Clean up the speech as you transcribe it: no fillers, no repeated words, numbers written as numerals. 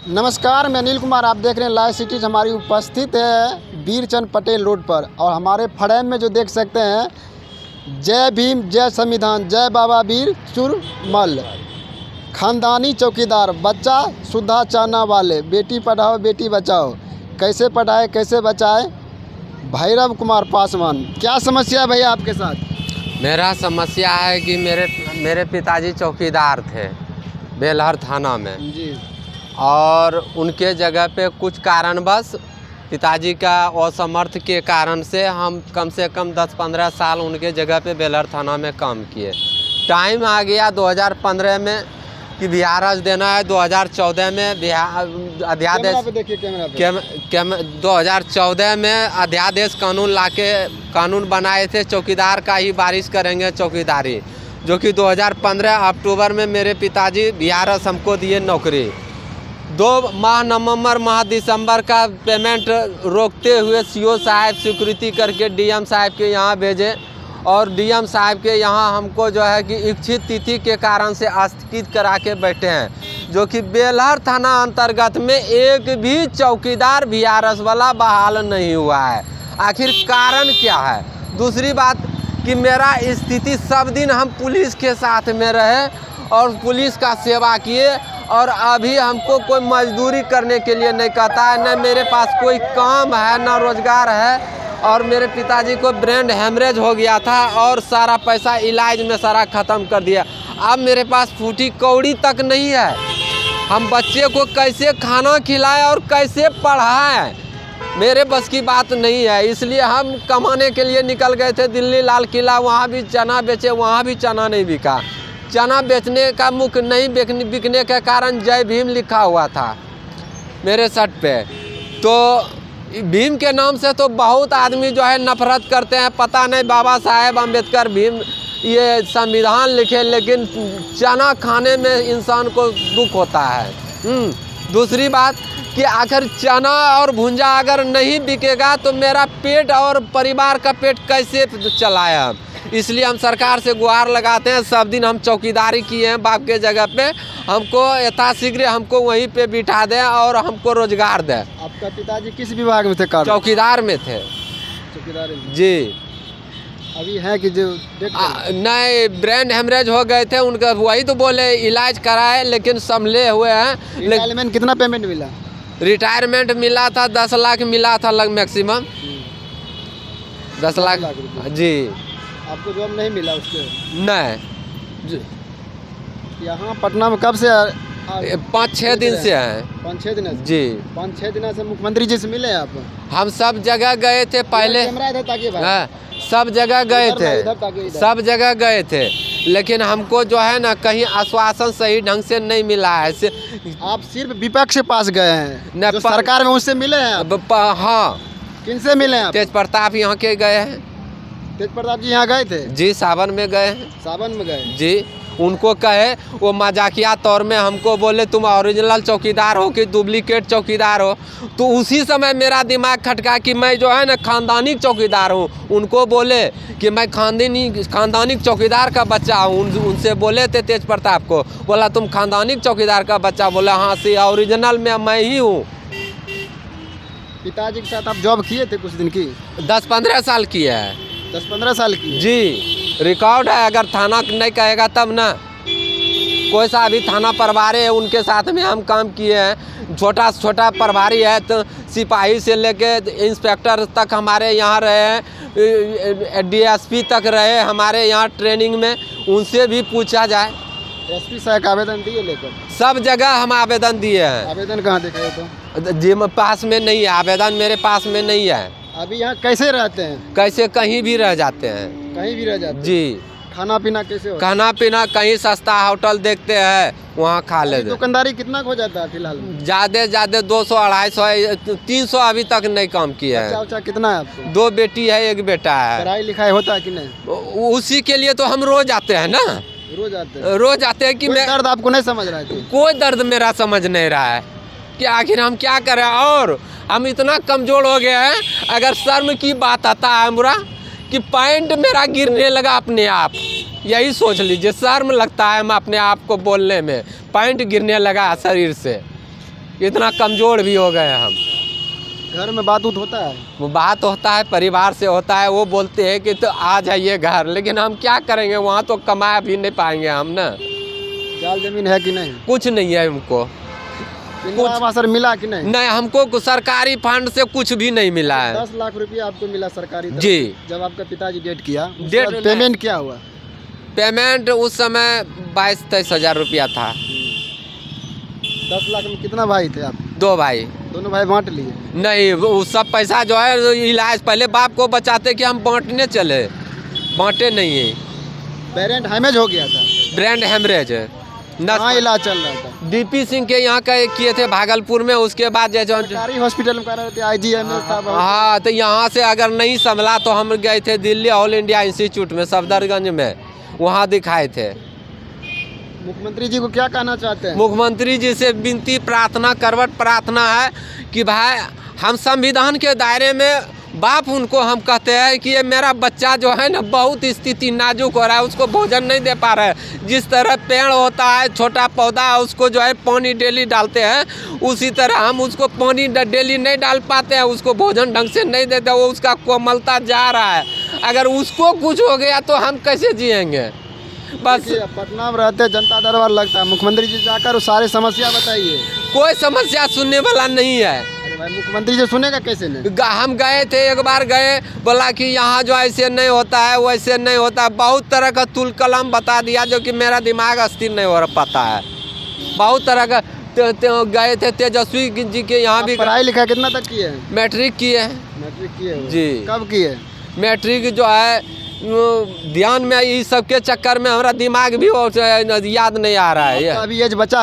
नमस्कार, मैं अनिल कुमार। आप देख रहे हैं लाइव सिटीज। हमारी उपस्थित है वीरचंद पटेल रोड पर और हमारे फ्रेम में जो देख सकते हैं जय भीम जय संविधान जय बाबा वीर चुरमल खानदानी चौकीदार बच्चा सुधा चाहना वाले बेटी पढ़ाओ बेटी बचाओ कैसे पढ़ाए कैसे बचाए भैरव कुमार पासवान। क्या समस्या है भैया आपके साथ? मेरा समस्या है कि मेरे पिताजी चौकीदार थे बेलहर थाना में जी। और उनके जगह पे कुछ कारणवश पिताजी का असमर्थ के कारण से हम कम से कम 10-15 साल उनके जगह पे बेलहर थाना में काम किए। टाइम आ गया 2015 में कि बिहारज देना है। 2014 में अध्यादेश 2014 में अध्यादेश कानून लाके कानून बनाए थे, चौकीदार का ही बारिश करेंगे चौकीदारी, जो कि 2015 अक्टूबर में मेरे पिताजी बिहारज हमको दिए नौकरी। 2 माह नवंबर माह दिसंबर का पेमेंट रोकते हुए सीओ साहब स्वीकृति करके डीएम साहब के यहाँ भेजे और डीएम साहब के यहाँ हमको जो है कि इच्छित तिथि के कारण से स्थगित करा के बैठे हैं, जो कि बेलहर थाना अंतर्गत में एक भी चौकीदार बिहारस वाला बहाल नहीं हुआ है। आखिर कारण क्या है? दूसरी बात कि मेरा स्थिति सब दिन हम पुलिस के साथ में रहे और पुलिस का सेवा किए और अभी हमको कोई मजदूरी करने के लिए नहीं कहता है, न मेरे पास कोई काम है न रोजगार है। और मेरे पिताजी को ब्रेन हेमरेज हो गया था और सारा पैसा इलाज में सारा ख़त्म कर दिया। अब मेरे पास फूटी कौड़ी तक नहीं है। हम बच्चे को कैसे खाना खिलाएं और कैसे पढ़ाएं, मेरे बस की बात नहीं है। इसलिए हम कमाने के लिए निकल गए थे दिल्ली लाल किला, वहाँ भी चना बेचे, वहाँ भी चना नहीं बिका। चना बेचने का मुख नहीं बिकने के कारण जय भीम लिखा हुआ था मेरे शर्ट पे। तो भीम के नाम से तो बहुत आदमी जो है नफरत करते हैं। पता नहीं बाबा साहेब अम्बेडकर भीम ये संविधान लिखे, लेकिन चना खाने में इंसान को दुख होता है। दूसरी बात कि आखिर चना और भुंजा अगर नहीं बिकेगा तो मेरा पेट और परिवार का पेट कैसे चलाए हम। इसलिए हम सरकार से गुहार लगाते हैं। सब दिन हम चौकीदारी किए हैं बाप के जगह पे, हमको यथाशीघ्र हमको वहीं पे बिठा दें और हमको रोजगार दें। आपका पिताजी किस विभाग में थे? चौकीदार में थे। चौकीदार जी। अभी है कि जो नहीं, ब्रेन हेमरेज हो गए थे उनका, वही तो बोले इलाज कराए लेकिन संभले हुए हैं। रिटायरमेंट कितना पेमेंट मिला? रिटायरमेंट मिला था 10 लाख मिला था मैक्सिमम 10 लाख जी। आपको जॉब नहीं मिला उसके? नहीं। यहाँ पटना में कब से? 5-6 दिन से हैं। 5-6 दिन से जी। 5-6 दिन से मुख्यमंत्री जी से मिले आप? हम सब जगह गए थे पहले, सब जगह गए थे, सब जगह गए थे, लेकिन हमको जो है ना कहीं आश्वासन सही ढंग से नहीं मिला है। आप सिर्फ विपक्ष के पास गए हैं? जो सरकार में उससे मिले हैं आप? हाँ। किनसे मिले हैं? तेज प्रताप यहाँ के गए हैं। तेज प्रताप जी यहाँ गए थे? जी, सावन में गए हैं। सावन में गए जी। उनको कहे, वो मजाकिया तौर में हमको बोले तुम ओरिजिनल चौकीदार हो कि डुप्लीकेट चौकीदार हो। तो उसी समय मेरा दिमाग खटका कि मैं जो है ना खानदानी चौकीदार हूँ। उनको बोले कि मैं खानदानी चौकीदार का बच्चा हूँ। उनसे बोले थे तेज प्रताप को, बोला तुम खानदानी चौकीदार का बच्चा? बोला हाँ से ओरिजिनल में मैं ही हूँ। पिताजी के साथ आप जॉब किए थे कुछ दिन की? 10-15 साल किए है। 10-15 साल की? जी, रिकॉर्ड है। अगर थाना नहीं कहेगा तब ना। कोई सा भी थाना प्रभारी है उनके साथ में हम काम किए हैं। छोटा छोटा प्रभारी है तो सिपाही से लेके इंस्पेक्टर तक हमारे यहाँ रहे हैं, डीएसपी तक रहे हमारे यहाँ ट्रेनिंग में। उनसे भी पूछा जाए। एसपी साहब का आवेदन दिए लेकर? सब जगह हम आवेदन दिए हैं। आवेदन कहाँ दिखाए तो? जी, पास में नहीं है आवेदन, मेरे पास में नहीं है। अभी यहाँ कैसे रहते हैं? कैसे कहीं भी रह जाते हैं। कहीं भी रह जाते हैं? जी। खाना पीना कैसे होता? खाना पीना कहीं सस्ता होटल देखते हैं वहाँ खा लेते। दुकानदारी कितना हो जाता है फिलहाल? ज़्यादा 200-250 300 अभी तक नहीं काम किया है। बच्चा कितना है आपको? 2 बेटी है, 1 बेटा है। पढ़ाई लिखाई होता है कि नहीं? उसी के लिए तो हम रोज आते हैं ना। रोज आते हैं? रोज आते हैं कि मैं दर्द आपको नहीं समझ रहा है? कोई दर्द मेरा समझ नहीं रहा है कि आखिर हम क्या करें। और हम इतना कमज़ोर हो गए हैं, अगर शर्म की बात आता है हमरा कि पैंट मेरा गिरने लगा अपने आप, यही सोच लीजिए। शर्म लगता है मैं अपने आप को बोलने में, पैंट गिरने लगा शरीर से। इतना कमज़ोर भी हो गए हम। घर में बात उत होता है? वो बात होता है, परिवार से होता है, वो बोलते हैं कि तो आ जाइए घर, लेकिन हम क्या करेंगे, वहाँ तो कमा भी नहीं पाएंगे हम ना। जाल जमीन है कि नहीं? कुछ नहीं है हमको, इंदिरा आवास मिला कि नहीं? नहीं हमको सरकारी फंड से कुछ भी नहीं मिला है। 10 लाख रुपया आपको मिला सरकारी तरफ जी। से। जब आपका पिताजी डेट किया, डेट उसका पेमेंट क्या हुआ? पेमेंट उस समय 22-23 हज़ार रुपया था। 10 लाख में कितना भाई थे आप? 2 भाई। दोनों भाई बांट लिए? नहीं, वो सब पैसा जो है इलाज, पहले बाप को बचाते कि हम बांटने चले, बांटे नहीं है। पेरेंट हैमेज हो गया था? ब्रेन हेमरेज है। कहाँ इलाज चल रहा था? डीपी सिंह के यहाँ का किए थे भागलपुर में, उसके बाद जैसे सरकारी हॉस्पिटल में करा रहे थे, IGMS था बहुत। हाँ, तो यहाँ से अगर नहीं संभला तो हम गए थे दिल्ली ऑल इंडिया इंस्टीट्यूट में सफदरगंज में, वहाँ दिखाए थे। मुख्यमंत्री जी को क्या कहना चाहते हैं? मुख्यमंत्री जी से विनती प्रार्थना, करवट प्रार्थना है कि भाई हम संविधान के दायरे में, बाप उनको हम कहते हैं कि ये मेरा बच्चा जो है ना बहुत स्थिति नाजुक हो रहा है, उसको भोजन नहीं दे पा रहा है। जिस तरह पेड़ होता है, छोटा पौधा, उसको जो है पानी डेली डालते हैं, उसी तरह हम उसको पानी डेली नहीं डाल पाते हैं, उसको भोजन ढंग से नहीं देते, वो उसका कोमलता जा रहा है। अगर उसको कुछ हो गया तो हम कैसे जिएंगे? बस पटना में रहते जनता दरबार लगता है, मुख्यमंत्री जी जाकर सारी समस्या बताइए। कोई समस्या सुनने वाला नहीं है। अरे भाई, मुख्यमंत्री जी सुनेगा कैसे नहीं? हम गए थे, एक बार गए, बोला कि यहाँ जो ऐसे नहीं होता है, वैसे नहीं होता है, बहुत तरह का तुल कलम बता दिया, जो कि मेरा दिमाग अस्थिर नहीं हो पाता है। बहुत तरह का गए थे तेजस्वी जी के यहाँ भी। पढ़ाई लिखाई कितना तक किए हैं? मैट्रिक किए हैं। मैट्रिक किए हो? जी। कब किए? मैट्रिक जो है ध्यान में इस सब के चक्कर में हमारा दिमाग भी याद नहीं आ रहा है। अभी एज बचा